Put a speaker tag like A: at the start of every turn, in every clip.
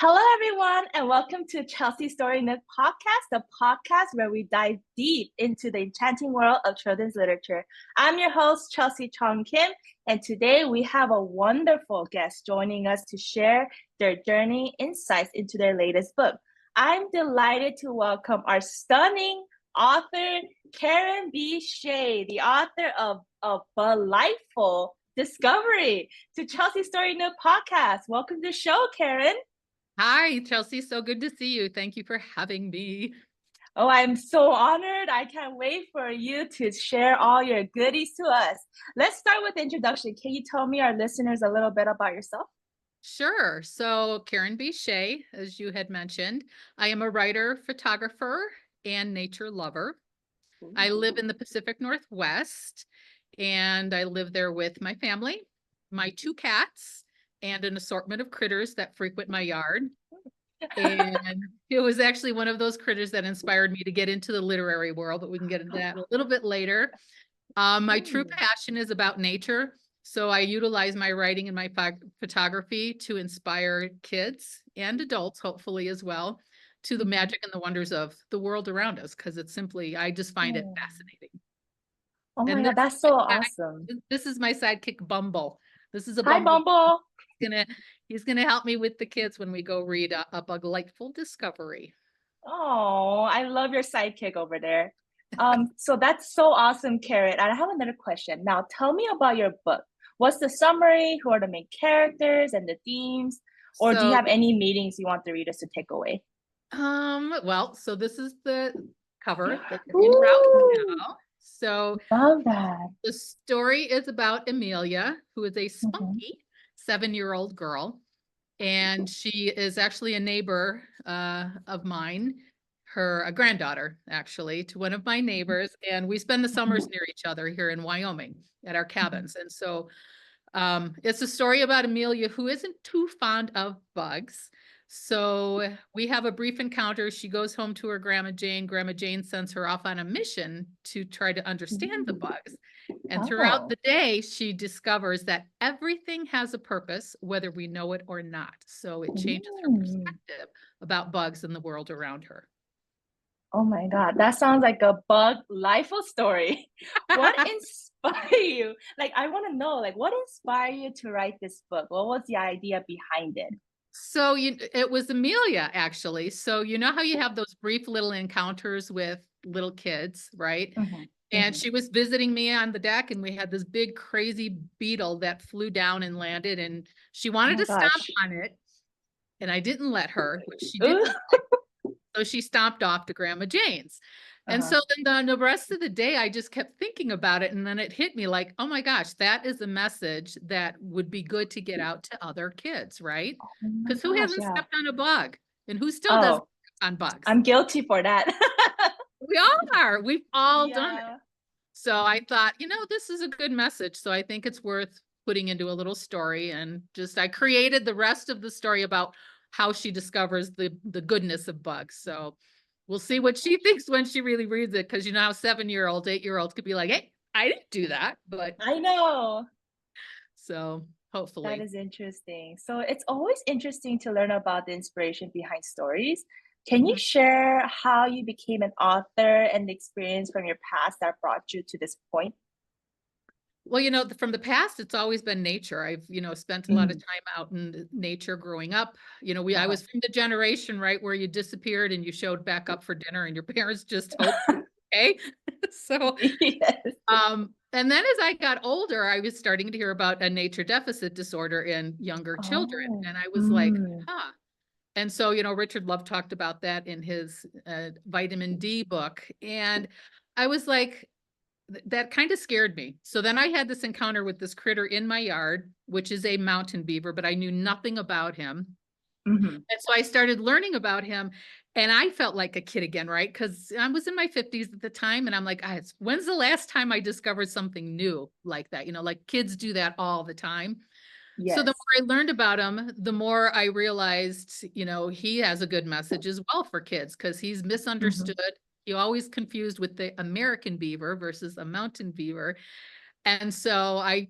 A: Hello, everyone, and welcome to Chelsea Story Nook Podcast, the podcast where we dive deep into the enchanting world of children's literature. I'm your host, Chelsea Chong Kim, and today we have a wonderful guest joining us to share their journey insights into their latest book. I'm delighted to welcome our stunning author, Karen B. Shea, the author of Bug-Lightful Discovery, to Chelsea Story Nook Podcast. Welcome to the show, Karen.
B: Hi, Chelsea. So good to see you. Thank you for having me.
A: Oh, I'm so honored. I can't wait for you to share all your goodies to us. Let's start with the introduction. Can you tell me, our listeners, a little bit about yourself?
B: Sure. So, Karen B. Shea, as you had mentioned, I am a writer, photographer, and nature lover. I live in the Pacific Northwest, and I live there with my family, my two cats, and an assortment of critters that frequent my yard. And it was actually one of those critters that inspired me to get into the literary world, but we can get into that a little bit later. My true passion is about nature. So I utilize my writing and my photography to inspire kids and adults, hopefully as well, to the magic and the wonders of the world around us, because it's simply, I just find it fascinating.
A: Oh my
B: And
A: God, that's so awesome.
B: this is my sidekick, Bumble. This is a
A: Hi,
B: Bumble.
A: Bumble.
B: He's gonna help me with the kids when we go read a Bug-Lightful Discovery.
A: Oh, I love your sidekick over there. So that's so awesome, Karen. And I have another question. Now, tell me about your book. What's the summary? Who are the main characters and the themes? Or do you have any meanings you want the readers to take away?
B: Well, so this is the cover that's in route now. So
A: love that.
B: the story is about Amelia, who is a spunky 7-year-old girl. And she is actually a neighbor of mine, a granddaughter, actually, to one of my neighbors. And we spend the summers near each other here in Wyoming at our cabins. And so it's a story about Amelia, who isn't too fond of bugs. So we have a brief encounter. She goes home to her Grandma Jane. Grandma Jane sends her off on a mission to try to understand the bugs. And throughout the day, she discovers that everything has a purpose, whether we know it or not. So it changes her perspective about bugs and the world around her.
A: Oh my God, that sounds like a Bug-Lightful story. What inspired you? Like, I want to know, like, what inspired you to write this book? What was the idea behind it?
B: So it was Amelia, actually. So you know how you have those brief little encounters with little kids, right? And she was visiting me on the deck, and we had this big crazy beetle that flew down and landed, and she wanted to stomp on it, and I didn't let her, which she didn't like. So she stomped off to Grandma Jane's. And so then the rest of the day, I just kept thinking about it. And then it hit me like, oh my gosh, that is a message that would be good to get out to other kids, right? Because who hasn't stepped on a bug? And who still doesn't step on bugs?
A: I'm guilty for that.
B: We all are. We've all done it. So I thought, this is a good message. So I think it's worth putting into a little story. And I created the rest of the story about how she discovers the goodness of bugs. So we'll see what she thinks when she really reads it. Because how 7-year-olds, 8-year-olds could be like, hey, I didn't do that. But
A: I know.
B: So hopefully.
A: That is interesting. So it's always interesting to learn about the inspiration behind stories. Can you share how you became an author and the experience from your past that brought you to this point?
B: Well, from the past, it's always been nature. I've, spent a lot of time out in nature growing up. I was from the generation, right, where you disappeared and you showed back up for dinner and your parents just hoped, okay? So, and then as I got older, I was starting to hear about a nature deficit disorder in younger children. And I was like, huh. And so, Richard Love talked about that in his vitamin D book. And I was like, that kind of scared me. So then I had this encounter with this critter in my yard, which is a mountain beaver, but I knew nothing about him. And so I started learning about him, and I felt like a kid again, right? Because I was in my 50s at the time, and I'm like, when's the last time I discovered something new like that? Like kids do that all the time. Yes. So the more I learned about him, the more I realized, he has a good message as well for kids, because he's misunderstood. You always confused with the American beaver versus a mountain beaver. And so I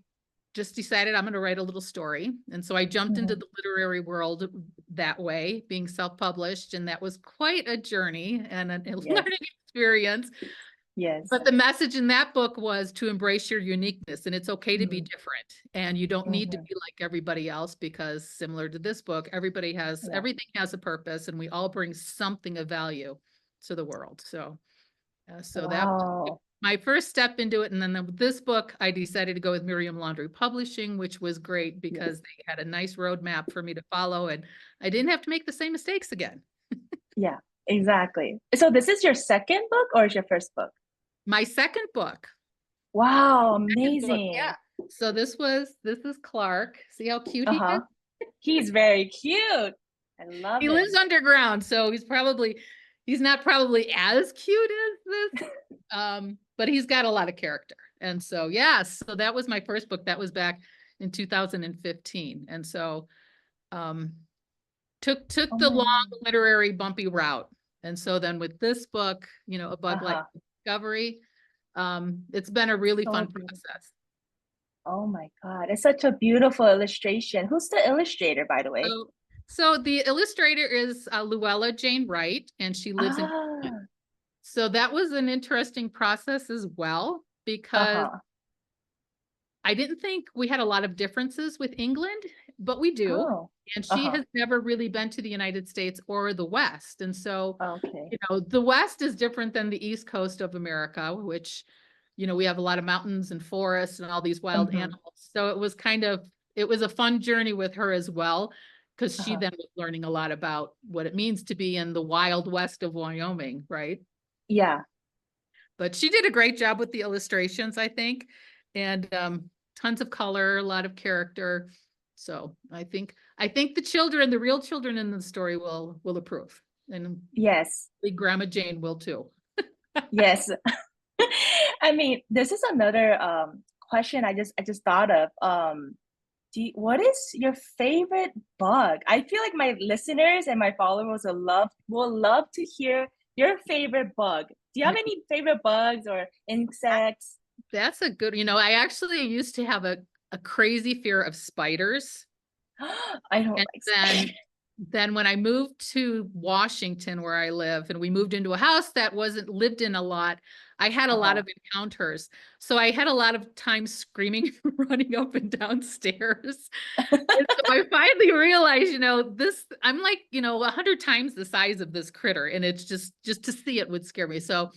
B: just decided I'm going to write a little story. And so I jumped into the literary world that way, being self-published. And that was quite a journey and a learning experience.
A: Yes.
B: But the message in that book was to embrace your uniqueness, and it's okay to be different. And you don't need to be like everybody else, because similar to this book, everything has a purpose, and we all bring something of value to the world. So that was my first step into it. And then this book, I decided to go with Miriam Laundry Publishing, which was great because they had a nice roadmap for me to follow, and I didn't have to make the same mistakes again.
A: Yeah, exactly. So this is your second book or is your first book?
B: My second book.
A: Wow, amazing.
B: Yeah. So this is Clark. See how cute he is?
A: He's very cute. I love it.
B: He lives underground, so he's not probably as cute as this. But he's got a lot of character. And so, so that was my first book. That was back in 2015. And so took the long literary bumpy route. And so then with this book, A Bug-Lightful Discovery, it's been a really fun process.
A: Oh my God, it's such a beautiful illustration. Who's the illustrator, by the way?
B: So the illustrator is Luella Jane Wright, and she lives in England. So that was an interesting process as well, because I didn't think we had a lot of differences with England, but we do. And she has never really been to the United States or the West. And so, the West is different than the East Coast of America, which, we have a lot of mountains and forests and all these wild animals. So it was a fun journey with her as well, because she then was learning a lot about what it means to be in the wild West of Wyoming, right?
A: Yeah.
B: But she did a great job with the illustrations, I think. And tons of color, a lot of character. So I think the real children in the story will approve. And
A: yes,
B: Grandma Jane will too.
A: Yes. I mean, this is another question I just thought of. What is your favorite bug? I feel like my listeners and my followers will love to hear your favorite bug. Do you have any favorite bugs or insects?
B: That's a good, I actually used to have a crazy fear of spiders.
A: I don't like spiders.
B: Then when I moved to Washington, where I live, and we moved into a house that wasn't lived in a lot, I had a lot of encounters. So I had a lot of time screaming, running up and down stairs. And so I finally realized, I'm like, 100 times the size of this critter. And it's just to see it would scare me. So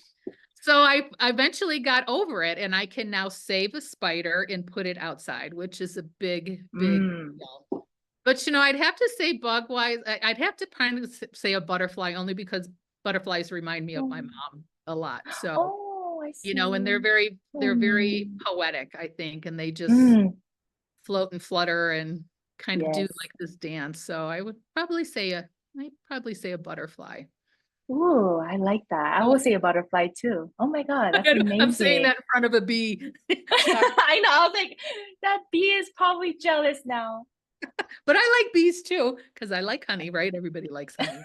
B: I eventually got over it, and I can now save a spider and put it outside, which is a big deal. But, I'd have to say bug-wise, I'd have to kind of say a butterfly, only because butterflies remind me of my mom a lot. So,
A: I see.
B: And they're very poetic, I think, and they just float and flutter and kind of do like this dance. So I would probably say a butterfly.
A: Ooh, I like that. I will say a butterfly too. Oh my God, that's amazing.
B: I'm saying that in front of a bee.
A: I know. I was like, that bee is probably jealous now.
B: But I like bees too, because I like honey, right? Everybody likes honey.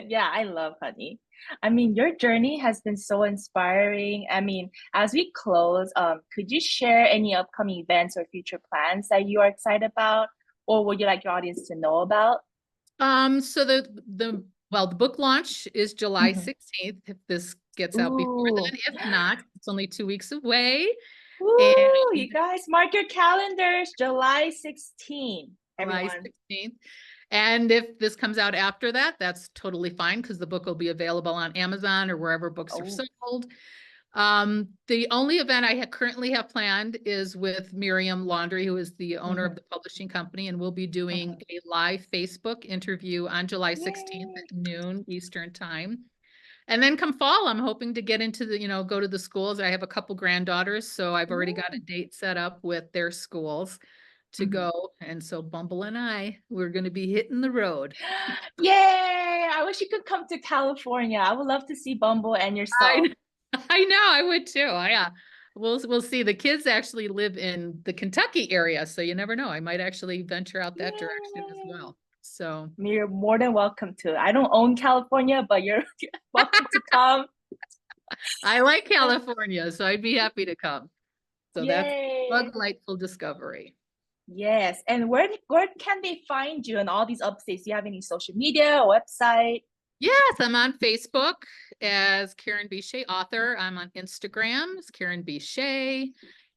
A: Yeah, I love honey. I mean, your journey has been so inspiring. I mean, as we close, could you share any upcoming events or future plans that you are excited about, or would you like your audience to know about?
B: So the book launch is July 16th. If this gets out before then, if not, it's only 2 weeks away.
A: Ooh, you guys mark your calendars, July 16th.
B: July 16th. And if this comes out after that, that's totally fine, because the book will be available on Amazon or wherever books are sold. The only event I currently have planned is with Miriam Laundry, who is the owner of the publishing company, and we'll be doing a live Facebook interview on July 16th at noon Eastern time. And then come fall, I'm hoping to get into go to the schools. I have a couple granddaughters, so I've already got a date set up with their schools to go. And so Bumble and we're going to be hitting the road.
A: Yay! I wish you could come to California. I would love to see Bumble and yourself.
B: I know, I would too. Yeah. We'll see. The kids actually live in the Kentucky area, so you never know. I might actually venture out that direction as well. So
A: you're more than welcome to. I don't own California, but you're welcome to come.
B: I like California, so I'd be happy to come. So that's Bug-Lightful Discovery.
A: Yes. And where can they find you and all these updates? Do you have any social media or website?
B: Yes, I'm on Facebook as Karen B. Shea author. I'm on Instagram as Karen B. Shea.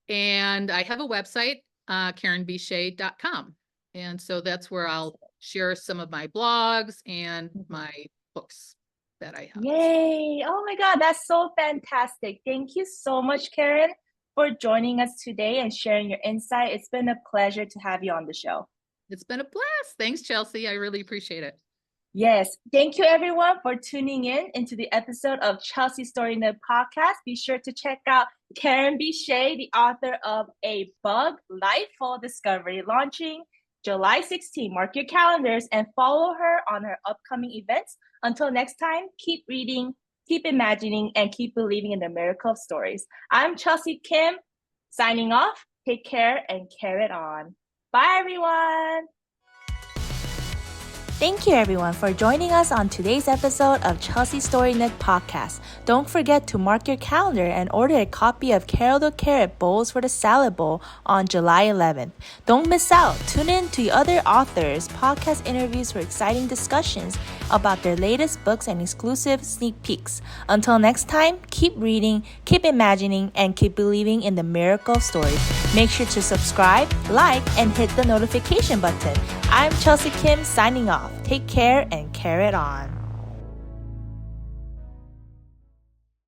B: And I have a website, karenbshea.com. And so that's where I'll share some of my blogs and my books that I have.
A: Yay. Oh my God, that's so fantastic. Thank you so much, Karen, for joining us today and sharing your insight. It's been a pleasure to have you on the show.
B: It's been a blast. Thanks, Chelsea. I really appreciate it.
A: Yes. Thank you, everyone, for tuning in into the episode of Chelsea Story Nook Podcast. Be sure to check out Karen B. Shea, the author of A Bug-Lightful Discovery, launching July 16. Mark your calendars and follow her on her upcoming events. Until next time, keep reading, keep imagining, and keep believing in the miracle of stories. I'm Chelsea Kim, signing off. Take care and carry it on. Bye, everyone. Thank you, everyone, for joining us on today's episode of Chelsea Story Nook Podcast. Don't forget to mark your calendar and order a copy of Carol the Carrot Bowls for the Salad Bowl on July 11th. Don't miss out. Tune in to other authors' podcast interviews for exciting discussions about their latest books and exclusive sneak peeks. Until next time, keep reading, keep imagining, and keep believing in the miracle of stories. Make sure to subscribe, like, and hit the notification button. I'm Chelsea Kim signing off. Take care and carry it on.